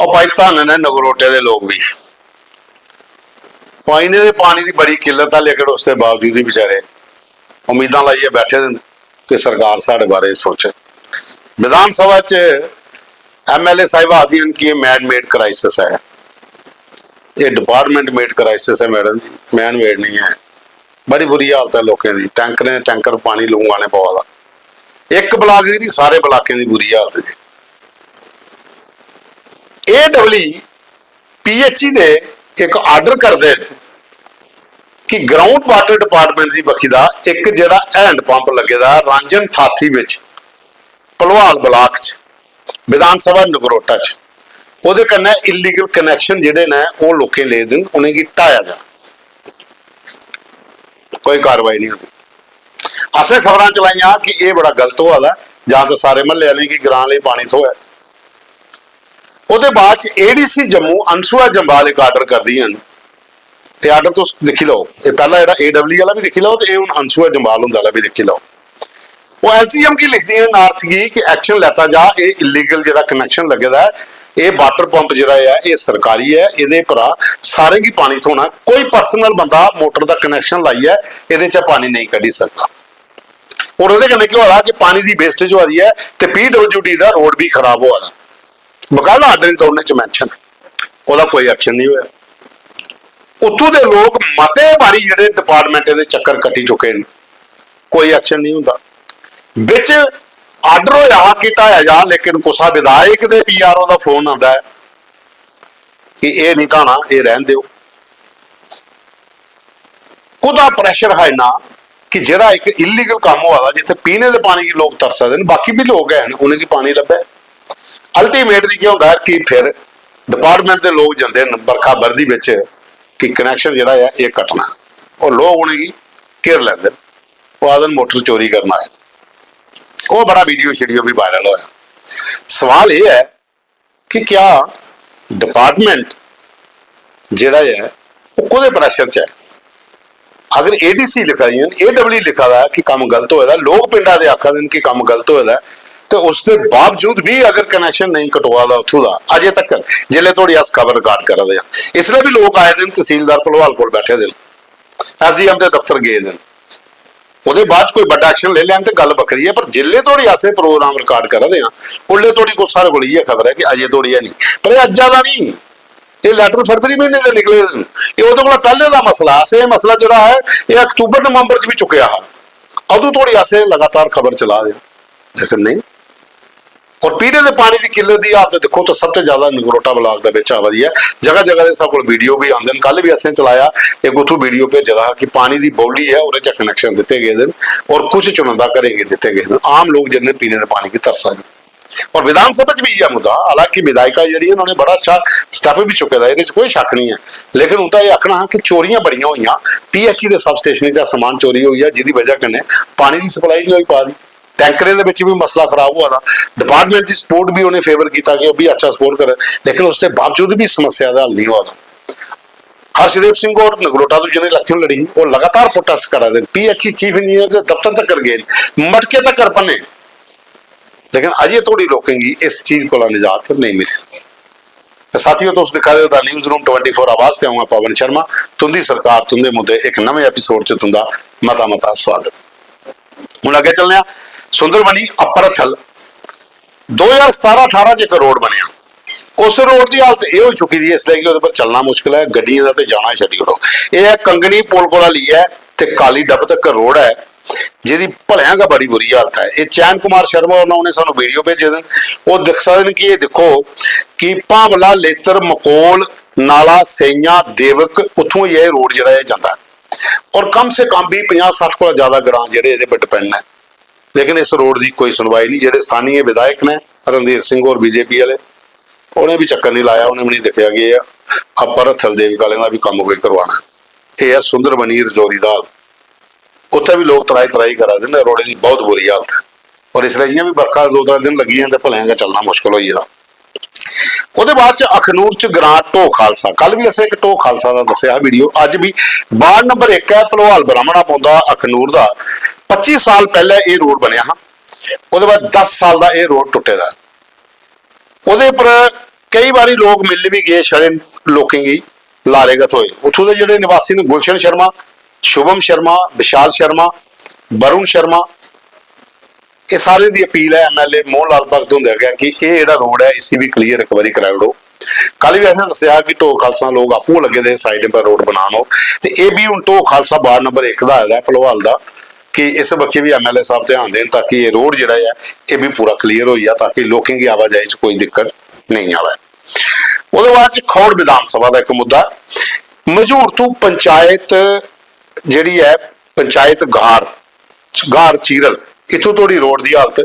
और भाई धन ने नगरोटे के लोग भी पानी की बड़ी किल्लत है, लेकिन उसके बावजूद ही बेचारे उम्मीदां लाइए बैठे कि सरकार साढ़े बारे सोचे। विधान सभा च MLA साहिबा आती हैं कि ये मैन मेड क्राइसिस है, ये डिपार्टमेंट मेड क्राइसिस है मैडम जी, मैन मेड नहीं है। बड़ी बुरी हालत है लोगों की, टैंकर पानी लूंगा ने पवा एक ब्लाक की नहीं, सारे ब्लाकों की बुरी हालत है। AWE PHE दे एक आर्डर कर दे कि ग्राउंड वाटर डिपार्टमेंट की बखी का एक जिहड़ा हैंड पंप लगेगा रांझन थाथी विच भलवाल ब्लाक च विधान सभा नगरोटा च, उहदे कन्नै इलीगल कनैक्शन जिहड़े ने वो लोकें ले देन, उन्हें की ढाया जा, कोई कार्रवाई नहीं होती। असें खबर चलाइया कि यह बड़ा गलत हुआ है, जां तो सारे महल्ले वाले की ग्रां लई पानी थोया। उहदे बाद ADC जम्मू अंशुआ जंबाल एक आर्डर कर दी हैं, आर्डर तो दिखी लो, ये पहला जो AWE वाला भी दिखी लो, तो ये हुण अंशुआ जंबाल हुंदा वाला भी दिखी लो। वो SDM की लिखती है नार्थ की कि एक्शन लेता जा, ये इलीगल जो कनैक्शन लगे है, ये वाटर पंप जो है ये सरकारी है, ये पर सारे की पानी थोना, कोई पर्सनल बंदा मोटर का कनैक्शन लाई है ये पानी नहीं कढ़ी सकता। और वो क्या हो रहा कि पानी की वेस्टेज हो रही है, तो PWD का रोड भी खराब हो रहा, बकायदा आर्डर तोड़ने च मैंशन, वह कोई एक्शन नहीं होया। उत्थों के लोग मते बारी जिहड़े डिपार्टमेंट के चक्कर कटी चुके हैं, कोई एक्शन नहीं होता। बिच आर्डर होया कि ढाया जा, लेकिन कुछ विधायक के PRO का फोन आता है कि यह नहीं ढाना, ये रहन दो। खुदा प्रेशर है ना कि जिहड़ा एक इलीगल काम हुआ जिथे पीने के पानी की लोग तरस सकते हैं, बाकी भी लोग हैं उन्हें की पानी लभे। अल्टीमेटली क्या होता है कि फिर डिपार्टमेंट के लोग जाते हैं बरखा बरदी विच कि कनैक्शन जिहड़ा है ये कटना, और लोग उन्हें घेर लेंदे, वो आदन मोटर चोरी करना है। वो बड़ा वीडियो शीडियो भी वायरल होया। सवाल यह है कि क्या डिपार्टमेंट जिहड़ा है वो कोदे प्रेशर च है? अगर ADC लिखा है, AWE लिखा है कि काम गलत होया, लोग पिंडा दे आखा देन कि काम गलत होया, तो उसके बावजूद भी अगर कनैक्शन नहीं कटवा उथों का अजे तक जिले थोड़ी अस खबर रिकॉर्ड कर रहे हैं, इसलिए भी लोग आए दिन तहसीलदार भलवाल को बैठे दिन, SDM के दफ्तर गए दिन, वो बाद कोई बड़ा एक्शन ले लैन तो गल बखरी है, पर जिले थोड़ी अस प्रोग्राम रिकॉर्ड कर रहे हैं, उल्ले थोड़ी को सारे को यह खबर है कि अजे थोड़ी है नहीं, पर यह अज्जा का नहीं, ये लैटर फरवरी महीने के निकले, ये उदों को पहले का मसला, अस मसला जो है ये अक्तूबर नवंबर च भी चुकया है, उदों थोड़ी अस लगातार खबर चला दें, लेकिन नहीं। और पीने के पानी की किल्लत की हालत देखो तो सबसे ज्यादा नगरोटा ब्लॉक का आवादी है, जगह जगह सब को वीडियो भी आते हैं। कल भी असें चलाया एक उथों वीडियो भेजा था कि पानी की बौली है और कनैक्शन दिते गए हैं, और कुछ चुनिंदा घरें दिते गए हैं, आम लोग जिन्हें पीने के पानी की तरस है। और विधान सभा भी यह मुद्दा, हालांकि विधायिका जी उन्होंने बड़ा अच्छा स्टैप भी चुके दा, ये कोई शक नहीं है, लेकिन उनका यह आखना कि चोरियां बड़ियां हुई, PHE के सब स्टेशन का समान चोरी हुई है, जिसकी वजह कन्नै पानी की सप्लाई नहीं हुई पा रही, टैंकरें के भी मसला खराब हुआ था। डिपार्टमेंट की सपोर्ट भी उन्हें फेवर किया कि वह भी अच्छा सपोर्ट करे, लेकिन उसके बावजूद भी समस्या का हल नहीं हुआ था। हरशदेव सिंह और नगरोटा तो जिन्हें इलेक्शन लड़ी वो लगातार प्रोटेस्ट करा दे, PHE चीफ इंजीनियर के दफ्तर तक गए, मटके तक कर पन्ने, लेकिन अजे थोड़ी लोगों की इस चीज को निजात नहीं मिल सकी। तो साथियों तुम दिखा दो न्यूज़ रूम 24 आवाज से आऊँगा पवन शर्मा, तुंदी सरकार तुंदे मुद्दे एक नवे एपीसोड च तुंदा मता मता स्वागत। हुण अगे चलने सुंदर बनी अपर थल 2017-18 च एक रोड बनया, उस रोड की हालत यह हो चुकी थी इसलिए कि उस पर चलना मुश्किल है, गड्डियों का तो जाना छड्डी उड़ो। यह कंगनी पुल को ली है तो काली डब तक रोड है जिहदी भलियां का बड़ी बुरी हालत है। ये चैन कुमार शर्मा उन्होंने सानू वीडियो भेजे दिन, वो दिख सकते कि ये देखो कि भावला लेतर मकोल नाला सैया देवक उतों यह रोड जो जाता है, और कम से कम भी 50-60 को ज्यादा ग्रां जिहड़े इहदे पर डिपेंड है, लेकिन इस रोड की कोई सुनवाई नहीं। जिहड़े स्थानीय विधायक ने रणधीर सिंह और BJP वाले उन्हें भी चक्कर नहीं लाया, उन्हें भी नहीं देखा कि अपर थल देवी वाले का भी काम कोई करवाना। यह है सुंदर बनी रजौरी दा, उत्थे भी लोग तराई तराई करा दें, रोड की बहुत बुरी हालत है, और इसलिए भी बरखा 2-3 दिन लगी है तो भलियां का चलना मुश्किल हो जाएगा। ਉਹਦੇ ਬਾਅਦ ਚ ਅਖਨੂਰ ਚ ਗ੍ਰਾਂ ਢੋ ਖਾਲਸਾ, ਕੱਲ ਵੀ ਅਸੀਂ ਇੱਕ ਢੋ ਖਾਲਸਾ ਦਾ ਦੱਸਿਆ ਵੀਡੀਓ, ਅੱਜ ਵੀ ਵਾਰਡ ਨੰਬਰ 1 ਹੈ ਭਲਵਾਲ ਬ੍ਰਾਹਮਣਾ ਪੌਂਦਾ ਅਖਨੂਰ ਦਾ। 25 ਸਾਲ ਪਹਿਲਾਂ ਇਹ ਰੋਡ ਬਣਿਆ ਹਾਂ, ਉਹਦੇ ਬਾਅਦ 10 ਸਾਲ ਦਾ ਇਹ ਰੋਡ ਟੁੱਟੇ ਦਾ। ਉਹਦੇ ਪਰ कई बारी लोग मिल भी गए छड़े लोकें गी लारेगत होए। उत्थों के जिहड़े निवासी ने गुलशन शर्मा, शुभम शर्मा, विशाल शर्मा, वरुण शर्मा, ये सारे की अपील है MLA मोहन लाल भगत होंदे गया कि ये जिहड़ा रोड है इसी भी क्लीयर रिकवरी कराई विड़ो। कल भी ऐसा दसिया कि ढो खालसा लोग आपू लगे थे साइड पर रोड बनाने, तो ये भी हूँ ढो खालसा वार्ड नंबर 1 का है भलोवाल का कि इस बच्चे भी MLA साहब ध्यान दें ताकि ये रोड जिहड़ा है ये भी पूरा क्लीयर हो जाए ताकि लोगों की आवाजाही च कोई दिक्कत नहीं आवे। उसके बाद खौड़ विधानसभा का एक मुद्दा, मशहूर तो पंचायत जिहड़ी है पंचायत गार चीरल इतों थोड़ी रोड की हालत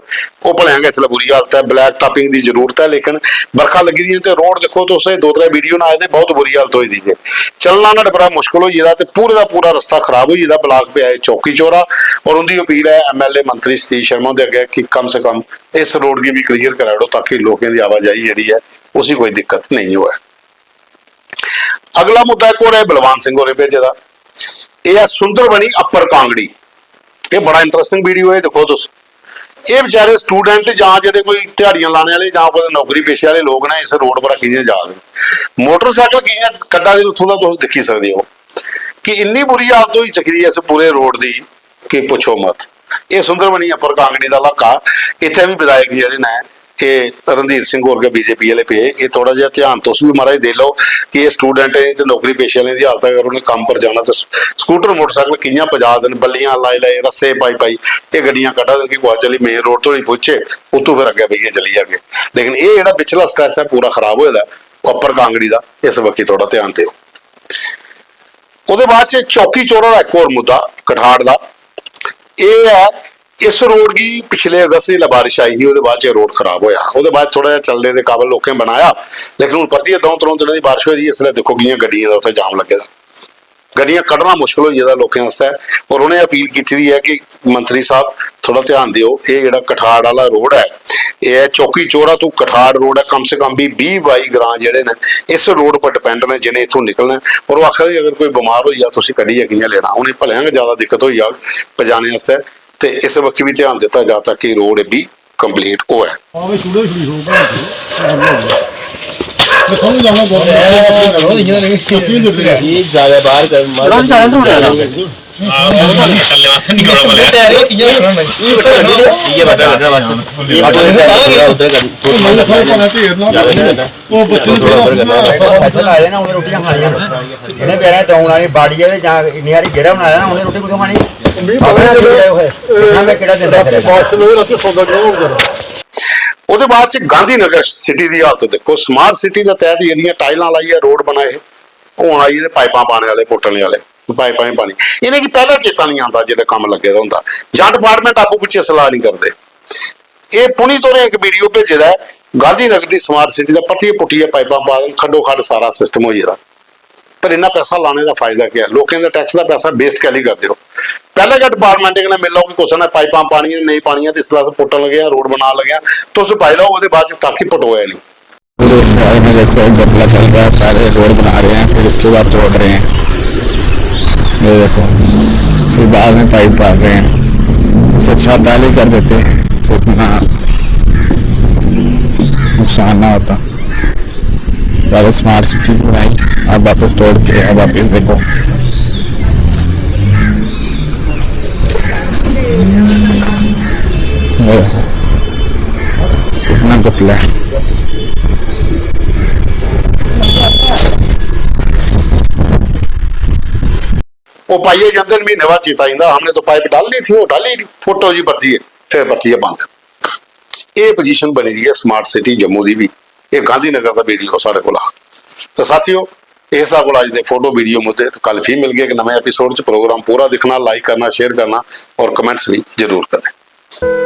वो भलेंगे इसलिए बुरी हालत है, ब्लैक टॉपिंग की जरूरत है, लेकिन बरखा लगी दी तो रोड देखो तो उसे 2-3 वीडियो ना आए थे, बहुत बुरी हालत हुई थी, चलना ना बड़ा मुश्किल हो जाता, तो पूरे का पूरा रस्ता खराब हो जाता। ब्लॉक पे आए चौकी चौरा और उनकी अपील है MLA मंत्री सतीश शर्मा के अगे कि कम से कम इस रोड की भी क्लीयर करा दो ताकि लोगों की आवाजाही जी है उसी कोई दिक्कत नहीं हो। अगला मुद्दा एक और है बलवान सिंह होरे भेजे का, यह है सुंदर बनी अपर कांगड़ी। ये बड़ा इंटरेस्टिंग वीडियो है, देखो तुम ये बेचारे स्टूडेंट जहाँ जो कोई दिहाड़ियां लाने वाले जहाँ कोई नौकरी पेशे वाले लोग ना इस रोड पर किए जा रहे मोटरसाइकिल किए कड्डा उत्थों का तुम देखी सकते हो कि इन्नी बुरी हालत हो चुकी है इस पूरे रोड की कि पुछो मत। ये सुंदर बनी अपर कांगड़ी का इलाका, इतने भी विधायक जोड़े ने ये रणधीर सिंह होर के BJP वाले पे ये थोड़ा जहा ध्यान तुस भी महाराज दे लो कि ये स्टूडेंट है तो नौकरी पेशे वाले की हालत अगर उन्हें काम पर जाना तो स्कूटर मोटरसाइकिल कियां पजा देन, बल्लियां लाई लाई रस्से पाई ये गड्डियां कटा देन कि कुछ चली मेन रोड तो नहीं पहुंचे उतों फिर अगे भैया चली अगे। लेकिन ये जो पिछला स्ट्रैच है पूरा खराब होया अपर कांगड़ी का, इस वक्त थोड़ा ध्यान दो। उसके बाद चौकी चौरा का एक और मुद्दा कठाड़ का, यह है इस रोड की पिछले अगस्त जो बारिश आई थी बाद रोड खराब होया, उसके बाद थोड़ा जहा चलने के काबिल लोगों बनाया, लेकिन हूँ परतियै 2-3 दिन की बारिश हुई इसलिए देखो गई गड्डियां का उत्थे जाम लगे, गड्डियां कढ़ना मुश्किल हो जाता लोगों वास्ते। और उन्हें अपील की है कि मंत्री साहब थोड़ा ध्यान दियो, ये जो कठाड़ वाला रोड है यह चौकी चौरा तो कठाड़ रोड है, कम से कम भी 20-22 ग्रां जोड़े ने इस रोड पर डिपेंड ने जिन्हें इतों निकलना। और वो आखिर अगर कोई बीमार हो जा तुम कड्ढिए कियां लेना, उन्हें भलेंगे ज्यादा दिक्कत हो जाए पजाने वास्ते, तो इस वक्त भी ध्यान दिता जा ताकि रोड भी कंप्लीट हो है। उसके बाद गांधीनगर सिटी की हालत देखो, स्मार्ट सिटी के तहत जी टाइलां लाई है, रोड बनाए हूँ आई पाइपां पाने वाले पुट्टने वाले पाइपां ही पानी, इन्हें की पहला चेता नहीं आता जो काम लगे दा हुंदा, जां डिपार्टमेंट आपू पिछे सलाह नहीं करते। ये पुनी तो एक वीडियो भेजे है गांधीनगर की स्मार्ट सिटी का, पट्टिए पुट्टिए पाइपां पा देन खड्डो खड्ड सारा सिस्टम हो जाता, पर इन्ना पैसा लाने का फायदा क्या, लोगों के टैक्स का पैसा वेस्ट कैली करते हो। पहले क्या डिपार्टमेंट ने मिल लो कि कुछ ने पाइपां पानियां नहीं पानियां तो इस तरह से पुट्टन लगे रोड बना लगे तो उस पाई लो वो बाद ताकि पटोया नहीं। देखो गपला चल रहा है, सारे रोड बना रहे हैं फिर उसके बाद तोड़ रहे हैं, ये देखो फिर बाद में पाइप पार रहे हैं, सुरक्षा पहले कर देते तो उतना नुकसान ना होता। ज़्यादा स्मार्ट सिटी बनाई अब वापस तोड़ के अब वापस देखो कितना गपला है। वो पाइए जाते महीने बाद चेता आता हमने तो पाइप डाल ली थी, वो डाली फोटो जी बरती है फिर बरती है बंद। ये पोजीशन बनी दी है स्मार्ट सिटी जम्मू की भी, ये गांधीनगर का वीडियो सारे को तो साथियों इस अज के फोटो वीडियो मुद्दे तो कल फिर मिल गए एक नवे एपीसोड च। प्रोग्राम पूरा देखना, लाइक करना, शेयर करना और कमेंट्स भी जरूर करना।